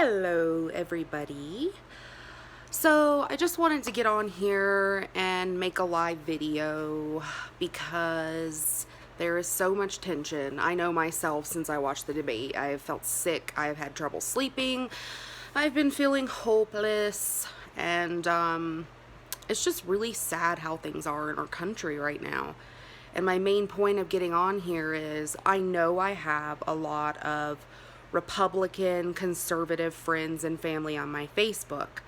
Hello, everybody. So, I just wanted to get on here and make a live video because there is so much tension. I know myself since I watched the debate. I have felt sick. I have had trouble sleeping. I've been feeling hopeless. And it's just really sad how things are in our country right now. And my main point of getting on here is I know I have a lot of Republican, conservative friends and family on my Facebook.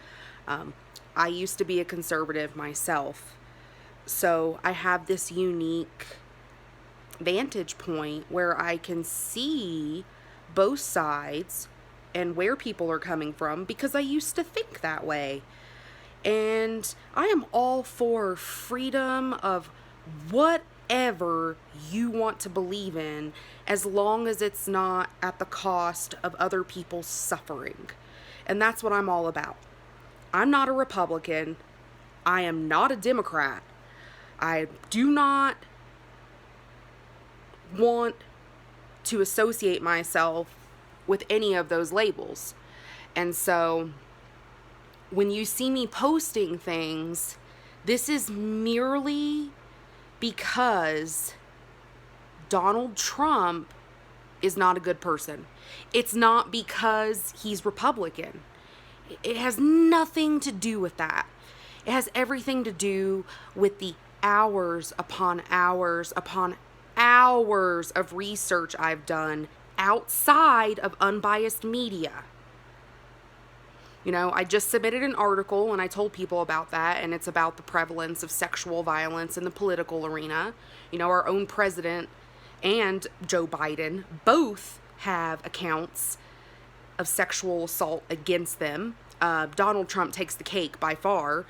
I used to be a conservative myself, so I have this unique vantage point where I can see both sides and where people are coming from because I used to think that way. And I am all for freedom of whatever you want to believe in, as long as it's not at the cost of other people's suffering. And that's what I'm all about. I'm not a Republican. I am not a Democrat. I do not want to associate myself with any of those labels. And so when you see me posting things, this is merely because Donald Trump is not a good person. It's not because he's Republican. It has nothing to do with that. It has everything to do with the hours upon hours upon hours of research I've done outside of unbiased media. You know, I just submitted an article and I told people about that, and it's about the prevalence of sexual violence in the political arena. You know, our own president and Joe Biden both have accounts of sexual assault against them. Donald Trump takes the cake by far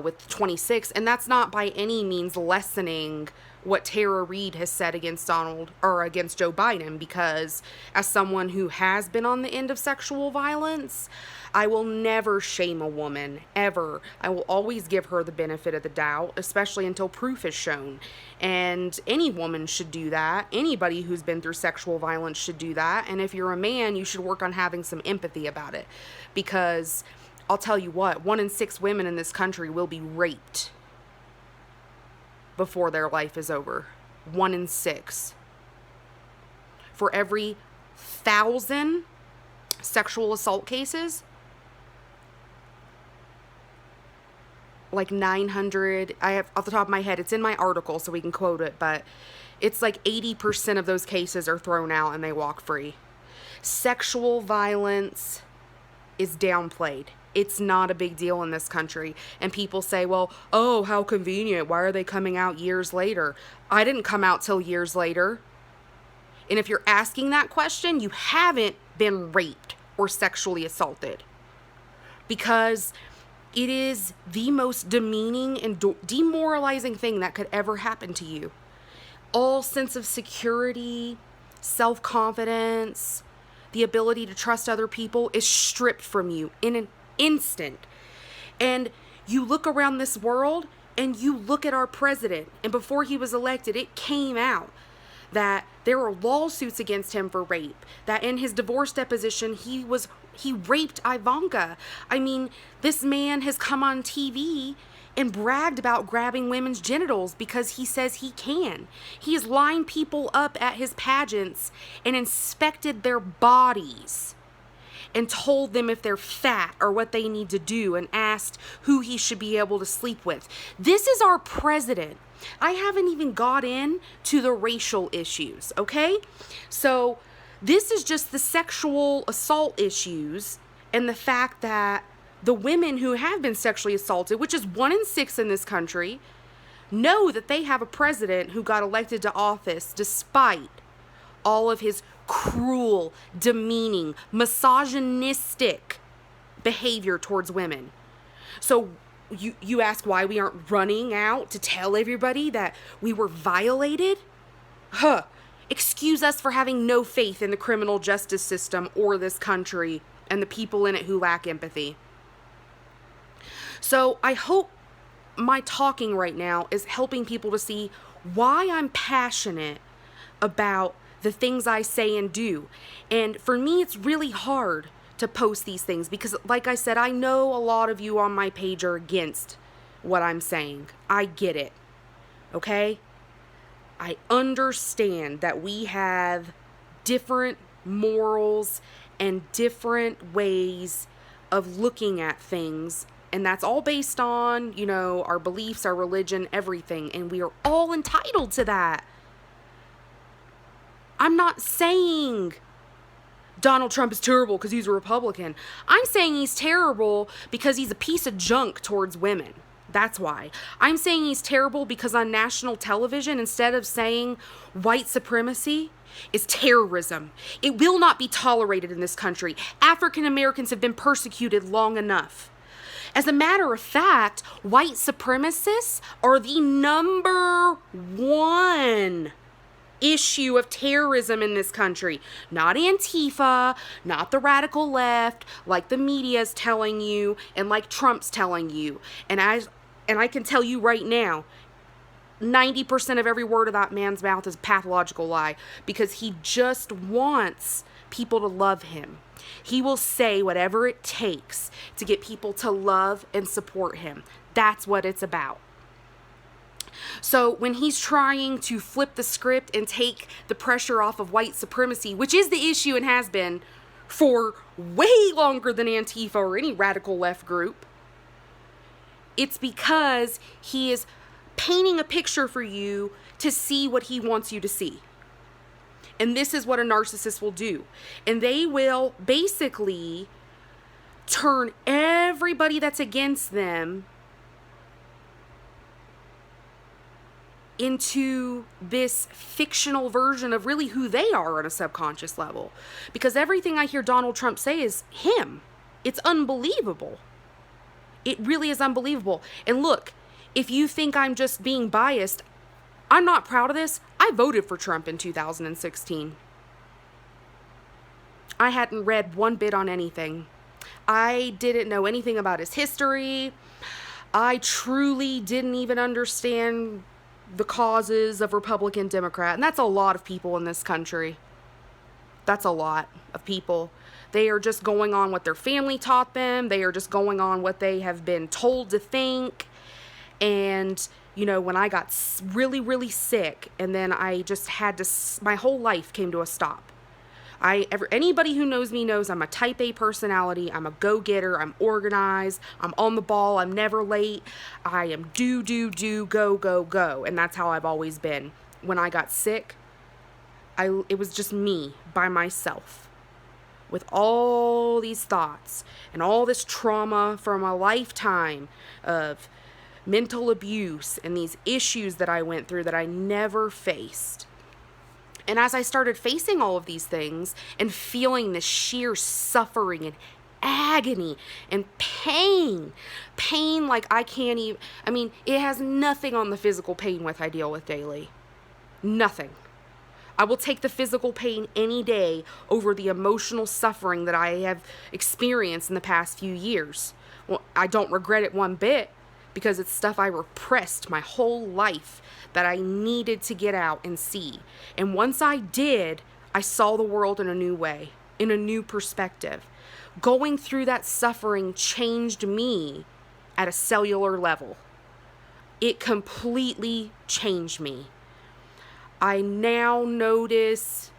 with 26, and that's not by any means lessening what Tara Reid has said against against Joe Biden, because as someone who has been on the end of sexual violence, I will never shame a woman, ever. I will always give her the benefit of the doubt, especially until proof is shown. And any woman should do that. Anybody who's been through sexual violence should do that. And if you're a man, you should work on having some empathy about it. Because I'll tell you what, 1 in 6 women in this country will be raped before their life is over. 1 in 6. For every 1,000 sexual assault cases, like 900, I have off the top of my head, it's in my article so we can quote it, but it's like 80% of those cases are thrown out and they walk free. Sexual violence is downplayed. It's not a big deal in this country. And people say, well, oh, how convenient. Why are they coming out years later? I didn't come out till years later. And if you're asking that question, you haven't been raped or sexually assaulted. Because it is the most demeaning and demoralizing thing that could ever happen to you. All sense of security, self-confidence, the ability to trust other people is stripped from you in an instant. And you look around this world and you look at our president, and before he was elected, it came out that there were lawsuits against him for rape, that in his divorce deposition he raped Ivanka. I mean, this man has come on TV and bragged about grabbing women's genitals because he says he can. He has lined people up at his pageants and inspected their bodies and told them if they're fat or what they need to do, and asked who he should be able to sleep with. This is our president. I haven't even got into the racial issues, okay? So this is just the sexual assault issues and the fact that the women who have been sexually assaulted, which is 1 in 6 in this country, know that they have a president who got elected to office despite all of his cruel, demeaning, misogynistic behavior towards women. So you ask why we aren't running out to tell everybody that we were violated? Excuse us for having no faith in the criminal justice system or this country and the people in it who lack empathy. So I hope my talking right now is helping people to see why I'm passionate about the things I say and do. And for me, it's really hard to post these things because, like I said, I know a lot of you on my page are against what I'm saying. I get it. Okay? I understand that we have different morals and different ways of looking at things, and that's all based on, our beliefs, our religion, everything, and we are all entitled to that. I'm not saying Donald Trump is terrible because he's a Republican. I'm saying he's terrible because he's a piece of junk towards women. That's why. I'm saying he's terrible because on national television, instead of saying white supremacy is terrorism, it will not be tolerated in this country. African Americans have been persecuted long enough. As a matter of fact, white supremacists are the number one issue of terrorism in this country. Not Antifa, not the radical left, like the media's telling you and like Trump's telling you. And I can tell you right now, 90% of every word of that man's mouth is a pathological lie because he just wants people to love him. He will say whatever it takes to get people to love and support him. That's what it's about. So when he's trying to flip the script and take the pressure off of white supremacy, which is the issue and has been for way longer than Antifa or any radical left group, it's because he is painting a picture for you to see what he wants you to see. And this is what a narcissist will do. And they will basically turn everybody that's against them into this fictional version of really who they are on a subconscious level. Because everything I hear Donald Trump say is him. It's unbelievable. It really is unbelievable. And look, if you think I'm just being biased, I'm not proud of this. I voted for Trump in 2016. I hadn't read one bit on anything. I didn't know anything about his history. I truly didn't even understand the causes of Republican, Democrat. And that's a lot of people in this country. That's a lot of people. They are just going on what their family taught them. They are just going on what they have been told to think. And, when I got really, really sick, and then I just had to, my whole life came to a stop. Anybody who knows me knows I'm a type A personality. I'm a go-getter. I'm organized. I'm on the ball. I'm never late. I am do, go, go, go. And that's how I've always been. When I got sick, it was just me by myself with all these thoughts and all this trauma from a lifetime of mental abuse and these issues that I went through that I never faced. And as I started facing all of these things and feeling this sheer suffering and agony and pain like I can't even, it has nothing on the physical pain I deal with daily. Nothing. I will take the physical pain any day over the emotional suffering that I have experienced in the past few years. Well, I don't regret it one bit because it's stuff I repressed my whole life that I needed to get out and see. And once I did, I saw the world in a new way, in a new perspective. Going through that suffering changed me at a cellular level. It completely changed me. I now notice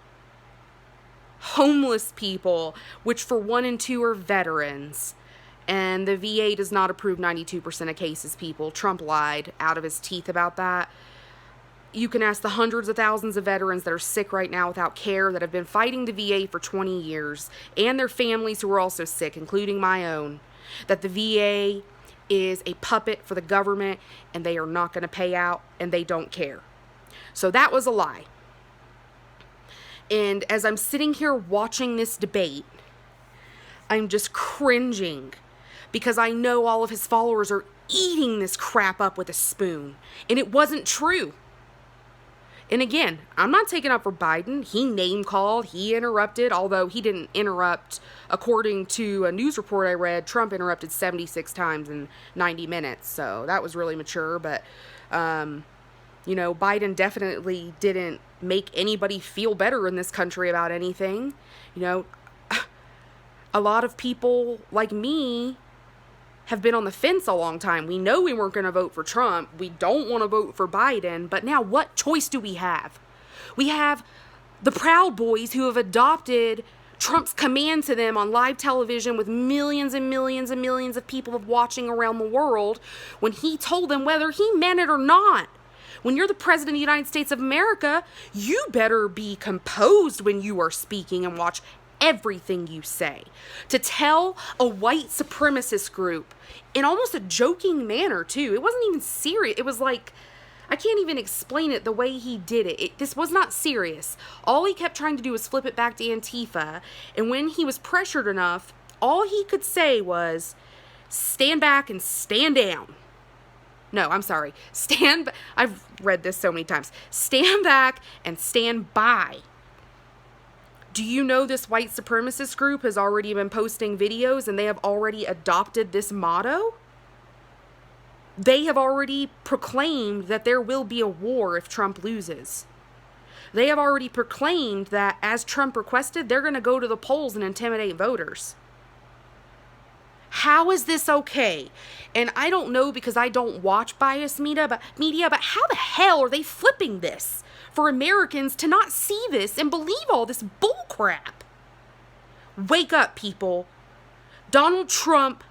homeless people, which for 1 and 2 are veterans. And the VA does not approve 92% of cases, people. Trump lied out of his teeth about that. You can ask the hundreds of thousands of veterans that are sick right now without care, that have been fighting the VA for 20 years, and their families who are also sick, including my own, that the VA is a puppet for the government, and they are not going to pay out, and they don't care. So that was a lie. And as I'm sitting here watching this debate, I'm just cringing because I know all of his followers are eating this crap up with a spoon. And it wasn't true. And again, I'm not taking up for Biden. He name called, he interrupted, although he didn't interrupt. According to a news report I read, Trump interrupted 76 times in 90 minutes. So that was really mature. But, Biden definitely didn't make anybody feel better in this country about anything. A lot of people like me have been on the fence a long time. We know we weren't going to vote for Trump. We don't want to vote for Biden. But now what choice do we have? We have the Proud Boys who have adopted Trump's command to them on live television with millions and millions and millions of people watching around the world when he told them whether he meant it or not. When you're the president of the United States of America, you better be composed when you are speaking and watch everything you say. To tell a white supremacist group in almost a joking manner too. It wasn't even serious. It was like, I can't even explain it the way he did it. This was not serious. All he kept trying to do was flip it back to Antifa. And when he was pressured enough, all he could say was, stand back and stand down. No, I'm sorry. I've read this so many times. Stand back and stand by. Do you know this white supremacist group has already been posting videos and they have already adopted this motto? They have already proclaimed that there will be a war if Trump loses. They have already proclaimed that, as Trump requested, they're going to go to the polls and intimidate voters. How is this okay? And I don't know because I don't watch biased media, but how the hell are they flipping this for Americans to not see this and believe all this bull crap? Wake up, people. Donald Trump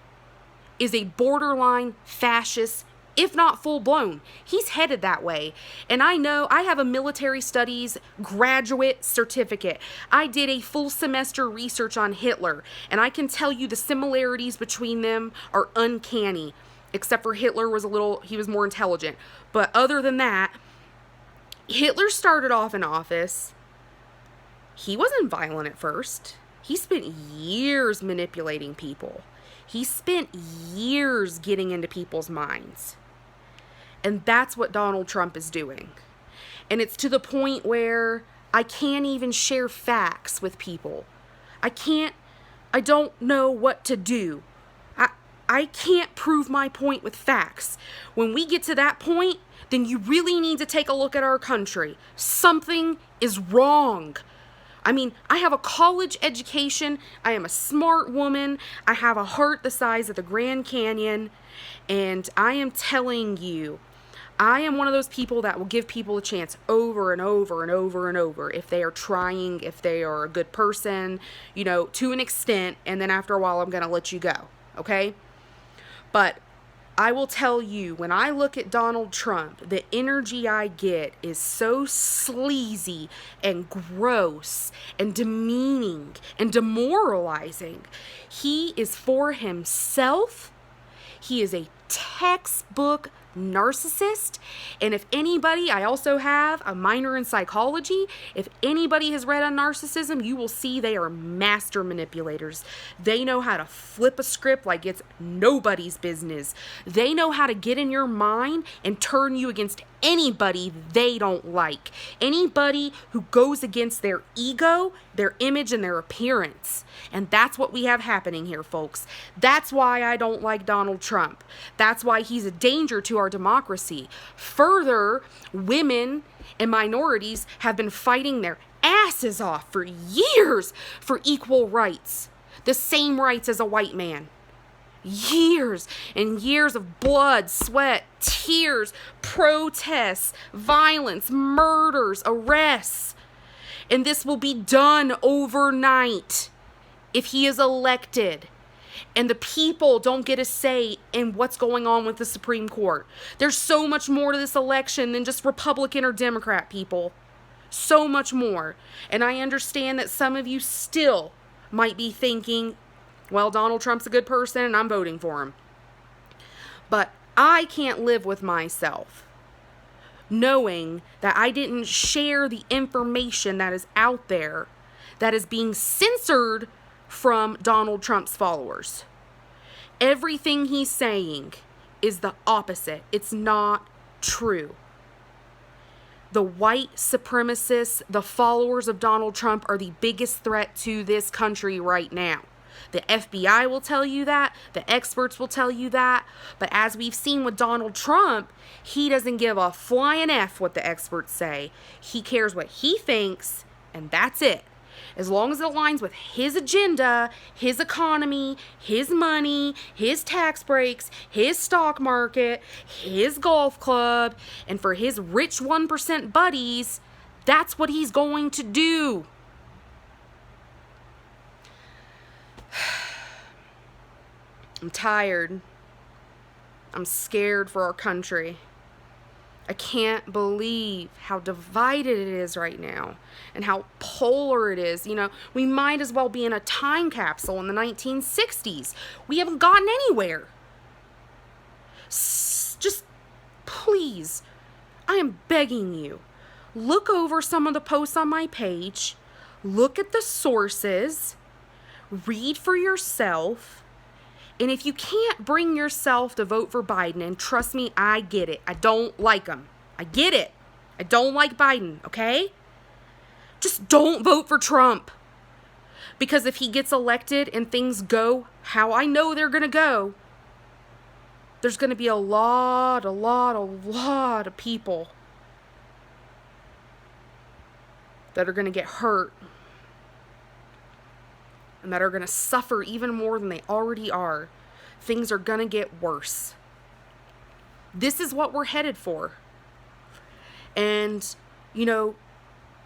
is a borderline fascist, if not full-blown. He's headed that way. And I know I have a military studies graduate certificate. I did a full semester research on Hitler, and I can tell you the similarities between them are uncanny, except for Hitler he was more intelligent. But other than that, Hitler started off in office. He wasn't violent at first. He spent years manipulating people. He spent years getting into people's minds. And that's what Donald Trump is doing. And it's to the point where I can't even share facts with people. I don't know what to do. I can't prove my point with facts. When we get to that point, then you really need to take a look at our country. Something is wrong. I mean, I have a college education. I am a smart woman. I have a heart the size of the Grand Canyon. And I am telling you, I am one of those people that will give people a chance over and over and over and over if they are trying, if they are a good person, to an extent. And then after a while, I'm going to let you go. Okay? But I will tell you, when I look at Donald Trump, the energy I get is so sleazy and gross and demeaning and demoralizing. He is for himself. He is a textbook narcissist. And if anybody, I also have a minor in psychology. If anybody has read on narcissism, you will see they are master manipulators. They know how to flip a script like it's nobody's business. They know how to get in your mind and turn you against anybody they don't like. Anybody who goes against their ego, their image, and their appearance. And that's what we have happening here, folks. That's why I don't like Donald Trump. That's why he's a danger to our democracy. Further, women and minorities have been fighting their asses off for years for equal rights. The same rights as a white man. Years and years of blood, sweat, tears, protests, violence, murders, arrests. And this will be done overnight if he is elected. And the people don't get a say in what's going on with the Supreme Court. There's so much more to this election than just Republican or Democrat, people. So much more. And I understand that some of you still might be thinking, well, Donald Trump's a good person and I'm voting for him. But I can't live with myself knowing that I didn't share the information that is out there that is being censored from Donald Trump's followers. Everything he's saying is the opposite. It's not true. The white supremacists, the followers of Donald Trump, are the biggest threat to this country right now. The FBI will tell you that. The experts will tell you that. But as we've seen with Donald Trump, he doesn't give a flying F what the experts say. He cares what he thinks, and that's it. as long as it aligns with his agenda, his economy, his money, his tax breaks, his stock market, his golf club, and for his rich 1% buddies, that's what he's going to do. I'm tired. I'm scared for our country. I can't believe how divided it is right now and how polar it is. You know, we might as well be in a time capsule in the 1960s. We haven't gotten anywhere. Just please, I am begging you, look over some of the posts on my page, look at the sources, read for yourself. And if you can't bring yourself to vote for Biden, and trust me, I get it. I don't like him. I get it. I don't like Biden, okay? Just don't vote for Trump. Because if he gets elected and things go how I know they're going to go, there's going to be a lot of people that are going to get hurt. And that are going to suffer even more than they already are. Things are going to get worse. This is what we're headed for. And, you know,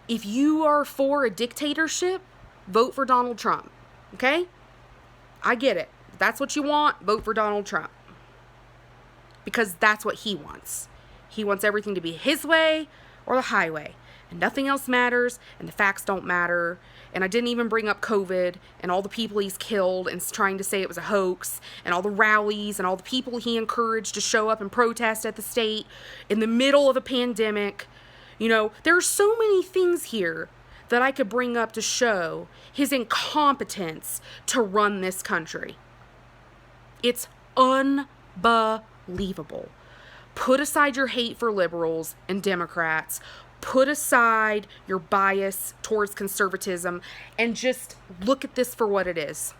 if you are for a dictatorship, vote for Donald Trump. Okay? I get it. If that's what you want, vote for Donald Trump. Because that's what he wants. He wants everything to be his way or the highway. And nothing else matters, and the facts don't matter. And I didn't even bring up COVID and all the people he's killed and trying to say it was a hoax, and all the rallies and all the people he encouraged to show up and protest at the state in the middle of a pandemic. You know, there are so many things here that I could bring up to show his incompetence to run this country. It's unbelievable. Put aside your hate for liberals and Democrats. Put aside your bias towards conservatism and just look at this for what it is.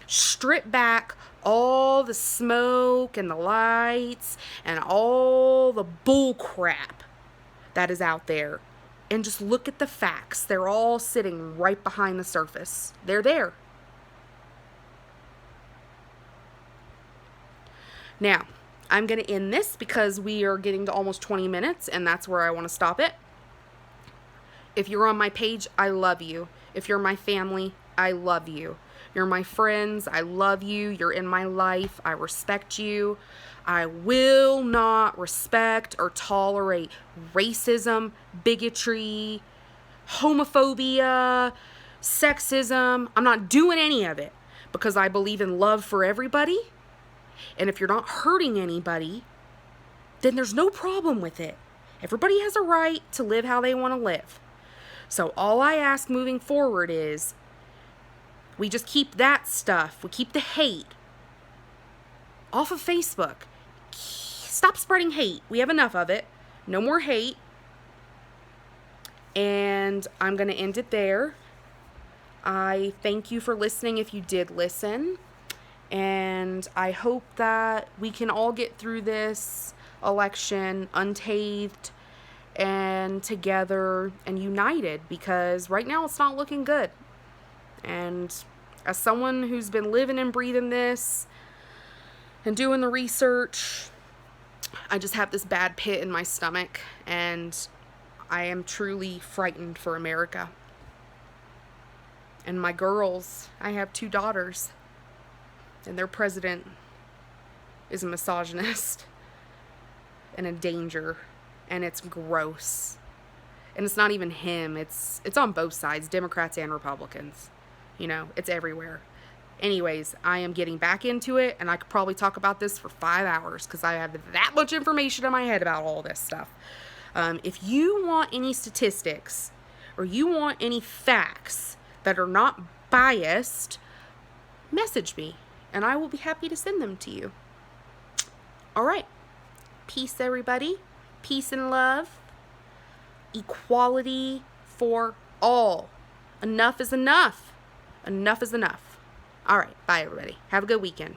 Strip back all the smoke and the lights and all the bull crap that is out there and just look at the facts. They're all sitting right behind the surface. They're there. Now, I'm going to end this because we are getting to almost 20 minutes and that's where I want to stop it. If you're on my page, I love you. If you're my family, I love you. You're my friends, I love you. You're in my life, I respect you. I will not respect or tolerate racism, bigotry, homophobia, sexism. I'm not doing any of it because I believe in love for everybody. And if you're not hurting anybody, then there's no problem with it. Everybody has a right to live how they want to live. So all I ask moving forward is we just keep that stuff, we keep the hate off of Facebook. Stop spreading hate. We have enough of it. No more hate. And I'm going to end it there. I thank you for listening if you did listen. And I hope that we can all get through this election unscathed and together and united, because right now it's not looking good. And as someone who's been living and breathing this and doing the research, I just have this bad pit in my stomach, and I am truly frightened for America. And my girls, I have 2 daughters, and their president is a misogynist and a danger. And it's gross. And it's not even him. It's on both sides, Democrats and Republicans. You know, it's everywhere. Anyways, I am getting back into it, and I could probably talk about this for 5 hours because I have that much information in my head about all this stuff. If you want any statistics or you want any facts that are not biased, message me, and I will be happy to send them to you. All right. Peace, everybody. Peace and love. Equality for all. Enough is enough. Enough is enough. All right. Bye, everybody. Have a good weekend.